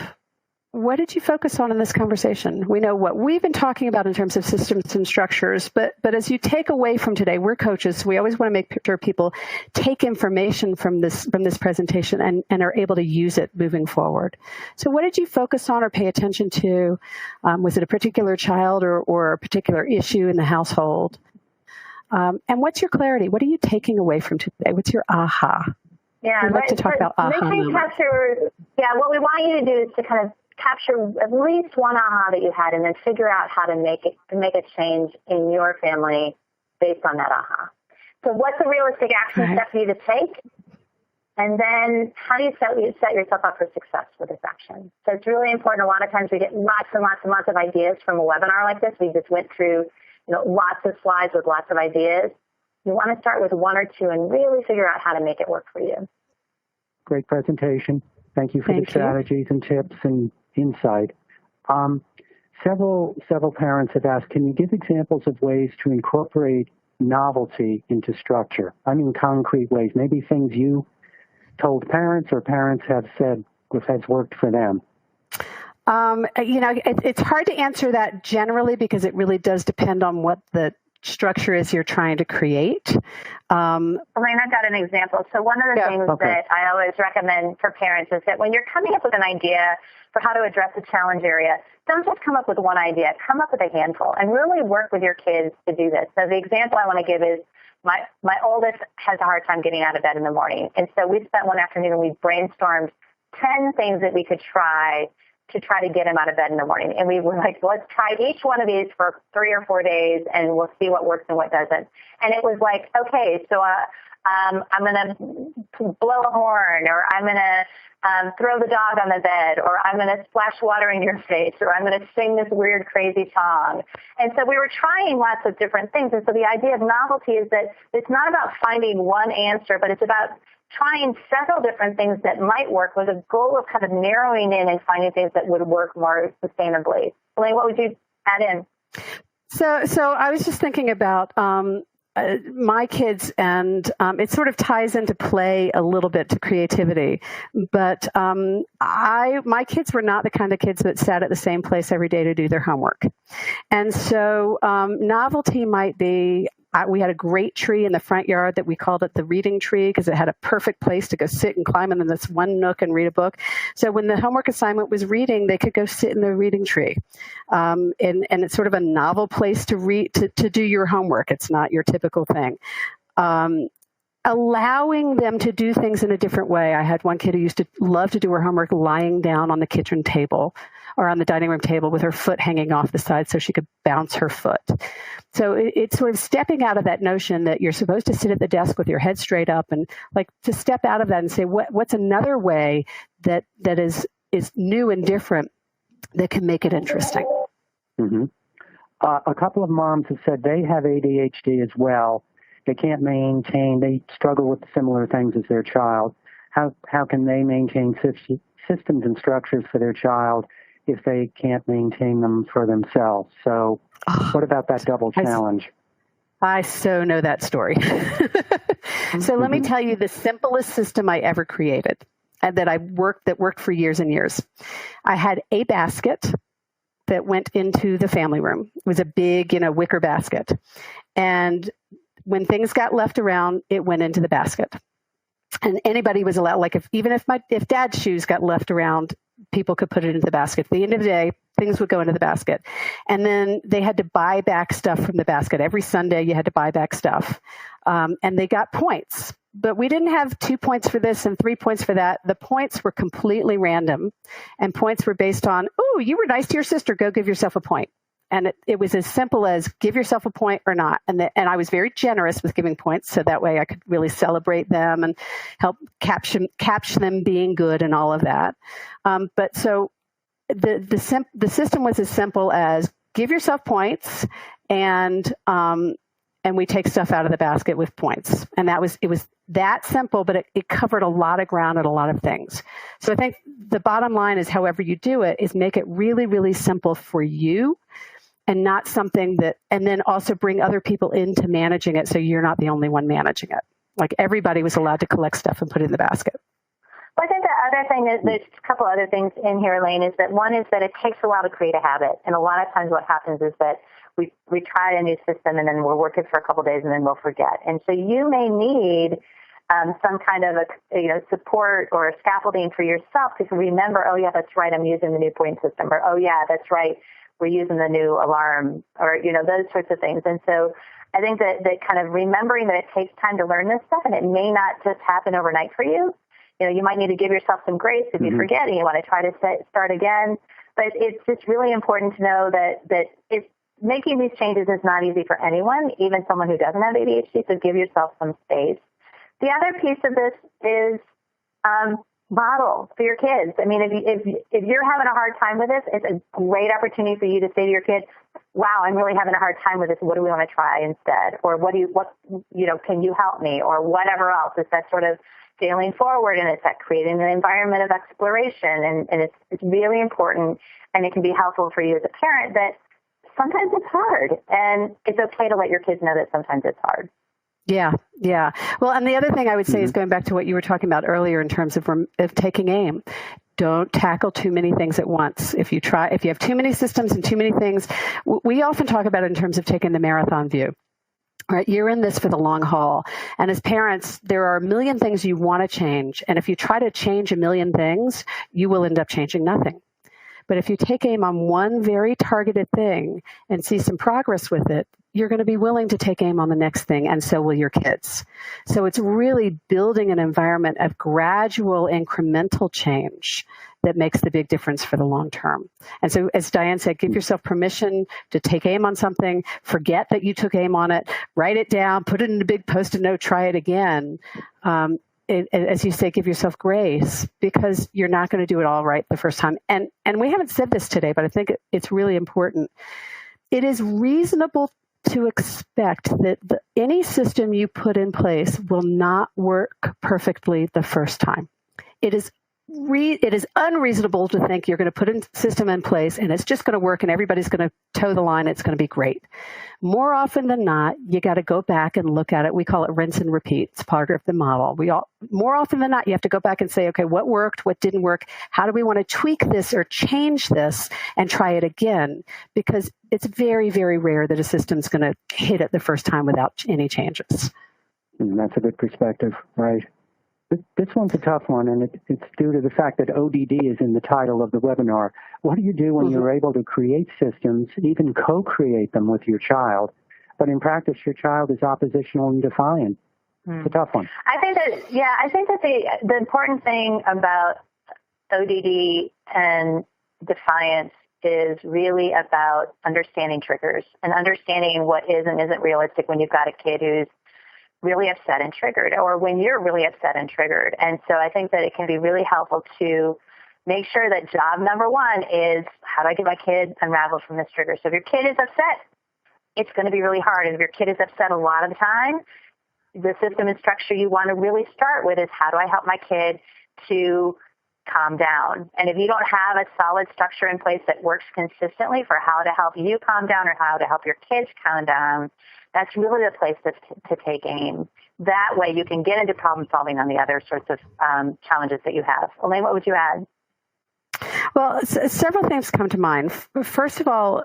what did you focus on in this conversation? We know what we've been talking about in terms of systems and structures, but as you take away from today, we're coaches, so we always want to make sure people take information from this presentation and are able to use it moving forward. So what did you focus on or pay attention to? Was it a particular child or a particular issue in the household? And what's your clarity? What are you taking away from today? What's your aha? Yeah, we'd like to talk about aha moments. What we want you to do is to kind of capture at least one aha that you had, and then figure out how to make a change in your family based on that aha. So what's a realistic action step for you to take? And then how do you set yourself up for success with this action? So it's really important. A lot of times we get lots and lots and lots of ideas from a webinar like this. We just went through lots of slides with lots of ideas. You want to start with 1 or 2 and really figure out how to make it work for you. Great presentation. Thank you for the strategies and tips and insight. Several parents have asked, can you give examples of ways to incorporate novelty into structure? I mean, concrete ways, maybe things you told parents or parents have said has worked for them. It's hard to answer that generally because it really does depend on what the structure is you're trying to create. Elaine, I've got an example. So one of the things that I always recommend for parents is that when you're coming up with an idea for how to address a challenge area, don't just come up with one idea. Come up with a handful and really work with your kids to do this. So the example I want to give is my oldest has a hard time getting out of bed in the morning. And so we spent one afternoon and we brainstormed 10 things that we could try to get him out of bed in the morning. And we were like, let's try each one of these for 3 or 4 days and we'll see what works and what doesn't. And it was like, okay, so I'm going to blow a horn, or I'm going to throw the dog on the bed, or I'm going to splash water in your face, or I'm going to sing this weird, crazy song. And so we were trying lots of different things. And so the idea of novelty is that it's not about finding one answer, but it's about trying several different things that might work with a goal of kind of narrowing in and finding things that would work more sustainably. Elaine, what would you add in? So I was just thinking about my kids, and it sort of ties into play a little bit to creativity. But my kids were not the kind of kids that sat at the same place every day to do their homework. And so novelty might be, we had a great tree in the front yard that we called it the reading tree because it had a perfect place to go sit and climb in this one nook and read a book. So when the homework assignment was reading, they could go sit in the reading tree. And it's sort of a novel place to read, to do your homework. It's not your typical thing. Allowing them to do things in a different way. I had one kid who used to love to do her homework lying down on the kitchen table or on the dining room table with her foot hanging off the side so she could bounce her foot. So it's sort of stepping out of that notion that you're supposed to sit at the desk with your head straight up, and like to step out of that and say, what's another way that is new and different that can make it interesting? Mm-hmm. A couple of moms have said they have ADHD as well. They can't maintain, they struggle with similar things as their child. How can they maintain systems and structures for their child if they can't maintain them for themselves? So what about that double challenge? I so know that story. So let me tell you the simplest system I ever created and that worked for years and years. I had a basket that went into the family room. It was a big, wicker basket. And when things got left around, it went into the basket. And anybody was allowed, like if dad's shoes got left around, people could put it into the basket. At the end of the day, things would go into the basket. And then they had to buy back stuff from the basket. Every Sunday, you had to buy back stuff. And they got points. But we didn't have 2 points for this and 3 points for that. The points were completely random. And points were based on, oh, you were nice to your sister, go give yourself a point. And it was as simple as give yourself a point or not. And I was very generous with giving points, so that way I could really celebrate them and help capture them being good and all of that. But so the system was as simple as give yourself points, and we take stuff out of the basket with points. And it was that simple, but it covered a lot of ground and a lot of things. So I think the bottom line is, however you do it, is make it really, really simple for you, and not something and then also bring other people into managing it so you're not the only one managing it. Like everybody was allowed to collect stuff and put it in the basket. Well, I think the other thing is, there's a couple other things in here, Elaine, is that one is that it takes a while to create a habit. And a lot of times what happens is that we try a new system and then we'll work it for a couple of days and then we'll forget. And so you may need some kind of support or scaffolding for yourself to remember, oh, yeah, that's right, I'm using the new point system, or, oh, yeah, that's right, we're using the new alarm, or, those sorts of things. And so I think that kind of remembering that it takes time to learn this stuff, and it may not just happen overnight for you. You might need to give yourself some grace if you forget and you want to try to start again. But it's just really important to know that making these changes is not easy for anyone, even someone who doesn't have ADHD, so give yourself some space. The other piece of this is model for your kids. I mean, if you're having a hard time with this, it's a great opportunity for you to say to your kid, wow, I'm really having a hard time with this. What do we want to try instead? Or can you help me? Or whatever else. It's that sort of failing forward, and it's that creating an environment of exploration. And it's really important, and it can be helpful for you as a parent that sometimes it's hard, and it's okay to let your kids know that sometimes it's hard. Yeah. Well, and the other thing I would say is going back to what you were talking about earlier in terms of taking aim. Don't tackle too many things at once. If you have too many systems and too many things, we often talk about it in terms of taking the marathon view. Right, you're in this for the long haul. And as parents, there are a million things you want to change. And if you try to change a million things, you will end up changing nothing. But if you take aim on one very targeted thing and see some progress with it, you're going to be willing to take aim on the next thing, and so will your kids. So it's really building an environment of gradual, incremental change that makes the big difference for the long term. And so, as Diane said, give yourself permission to take aim on something, forget that you took aim on it, write it down, put it in a big Post-it note, try it again. As you say, give yourself grace, because you're not going to do it all right the first time. And we haven't said this today, but I think it's really important. It is reasonable to expect that any system you put in place will not work perfectly the first time. It is unreasonable to think you're going to put a system in place and it's just going to work and everybody's going to toe the line. It's going to be great. More often than not, you got to go back and look at it. We call it rinse and repeat. It's part of the model. More often than not, you have to go back and say, okay, what worked? What didn't work? How do we want to tweak this or change this and try it again? Because it's very, very rare that a system's going to hit it the first time without any changes. That's a good perspective, right? This one's a tough one, and it's due to the fact that ODD is in the title of the webinar. What do you do when you're able to create systems, even co-create them with your child, but in practice your child is oppositional and defiant? It's a tough one. I think that the important thing about ODD and defiance is really about understanding triggers and understanding what is and isn't realistic when you've got a kid who's really upset and triggered, or when you're really upset and triggered. And so I think that it can be really helpful to make sure that job number one is, how do I get my kid unraveled from this trigger? So if your kid is upset, it's going to be really hard. And if your kid is upset a lot of the time, the system and structure you want to really start with is, how do I help my kid to calm down? And if you don't have a solid structure in place that works consistently for how to help you calm down or how to help your kids calm down, that's really the place to take aim. That way you can get into problem solving on the other sorts of challenges that you have. Elaine, what would you add? Well, several things come to mind. First of all,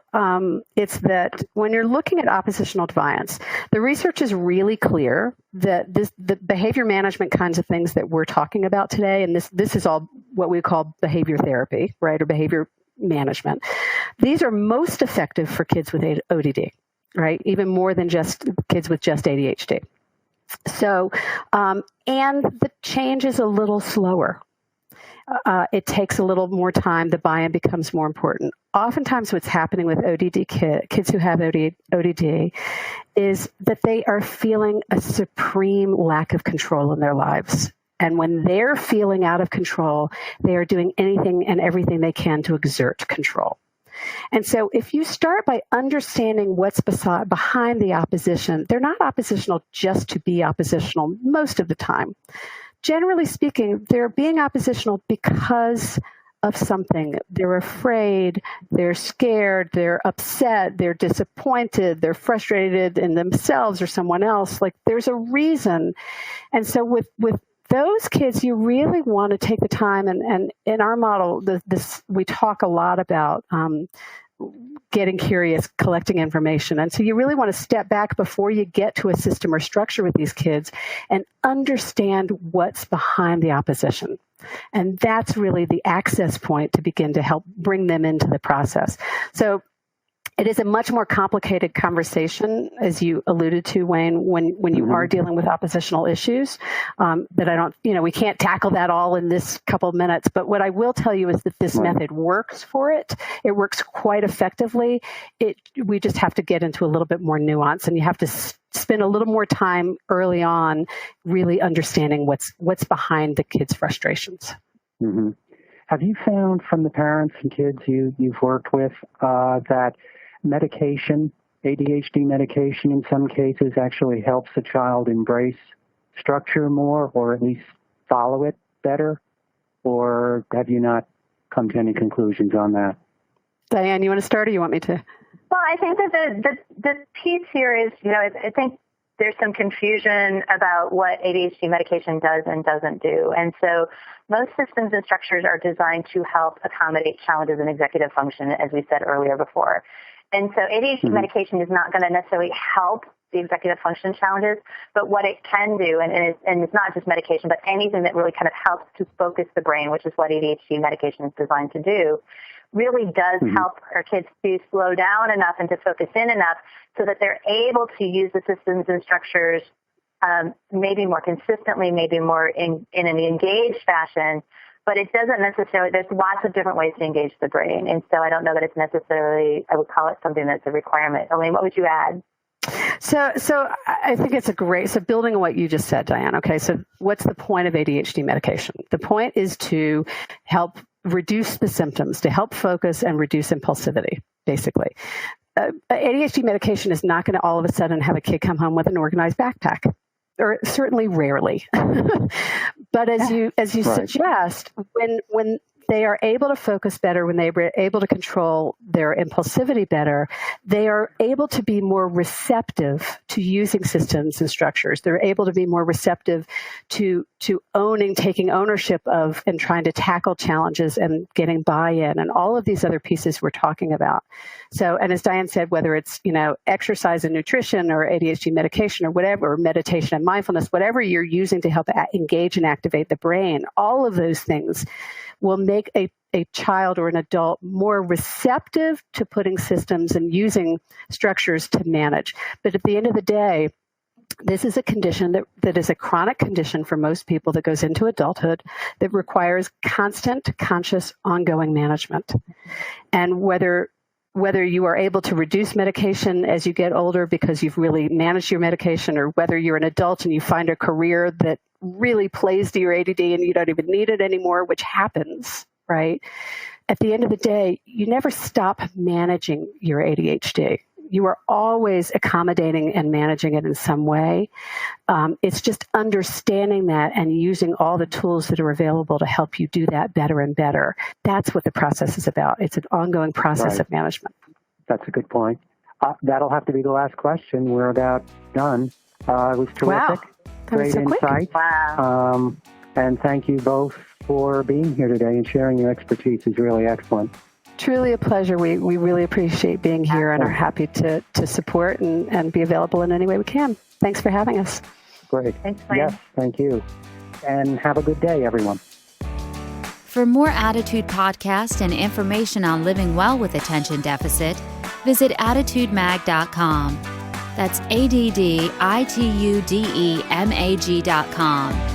it's that when you're looking at oppositional defiance, the research is really clear that the behavior management kinds of things that we're talking about today, and this is all what we call behavior therapy, right, or behavior management. These are most effective for kids with ODD, right, even more than just kids with just ADHD. So, and the change is a little slower. It takes a little more time. The buy-in becomes more important. Oftentimes what's happening with ODD kids who have ODD is that they are feeling a supreme lack of control in their lives. And when they're feeling out of control, they are doing anything and everything they can to exert control. And so if you start by understanding what's behind the opposition, they're not oppositional just to be oppositional most of the time. Generally speaking, they're being oppositional because of something. They're afraid, they're scared, they're upset, they're disappointed, they're frustrated in themselves or someone else. Like, there's a reason. And so with those kids, you really want to take the time, and in our model, we talk a lot about getting curious, collecting information. And so you really want to step back before you get to a system or structure with these kids and understand what's behind the opposition. And that's really the access point to begin to help bring them into the process. So it is a much more complicated conversation, as you alluded to, Wayne, when you are dealing with oppositional issues, that we can't tackle that all in this couple of minutes. But what I will tell you is that this method works for it. It works quite effectively. We just have to get into a little bit more nuance, and you have to spend a little more time early on really understanding what's behind the kids' frustrations. Mm-hmm. Have you found from the parents and kids you've worked with that medication, ADHD medication in some cases, actually helps the child embrace structure more, or at least follow it better? Or have you not come to any conclusions on that? Diane, you want to start, or you want me to? Well, I think that the piece here is, I think there's some confusion about what ADHD medication does and doesn't do. And so most systems and structures are designed to help accommodate challenges in executive function, as we said earlier before. And so ADHD medication is not going to necessarily help the executive function challenges, but what it can do, and it's not just medication, but anything that really kind of helps to focus the brain, which is what ADHD medication is designed to do. really does help our kids to slow down enough and to focus in enough so that they're able to use the systems and structures maybe more consistently, maybe more in an engaged fashion. But it doesn't necessarily, there's lots of different ways to engage the brain. And so I don't know that it's necessarily, I would call it something that's a requirement. Elaine, what would you add? So I think it's so building on what you just said, Diane, okay, so what's the point of ADHD medication? The point is to help reduce the symptoms, to help focus and reduce impulsivity, basically. ADHD medication is not going to all of a sudden have a kid come home with an organized backpack, or certainly rarely. But as you suggest, when they are able to focus better, when they are able to control their impulsivity better, they are able to be more receptive to using systems and structures. They're able to be more receptive to taking ownership of and trying to tackle challenges and getting buy-in and all of these other pieces we're talking about. So, and as Diane said, whether it's, exercise and nutrition or ADHD medication or whatever, or meditation and mindfulness, whatever you're using to help engage and activate the brain, all of those things will make a child or an adult more receptive to putting systems and using structures to manage. But at the end of the day, this is a condition that is a chronic condition for most people that goes into adulthood that requires constant, conscious, ongoing management. And whether you are able to reduce medication as you get older because you've really managed your medication, or whether you're an adult and you find a career that really plays to your ADD and you don't even need it anymore, which happens, right? At the end of the day, you never stop managing your ADHD. You are always accommodating and managing it in some way. It's just understanding that and using all the tools that are available to help you do that better and better. That's what the process is about. It's an ongoing process of management. That's a good point. That'll have to be the last question. We're about done. It was terrific. Wow. Great insight. Wow. And thank you both for being here today and sharing your expertise. Is really excellent. Truly a pleasure. We really appreciate being here and are happy to support and be available in any way we can. Thanks for having us. Great. Thanks, Elaine. Yes, thank you. And have a good day, everyone. For more Attitude podcasts and information on living well with attention deficit, visit attitudemag.com. That's ADDITUDEMAG.com.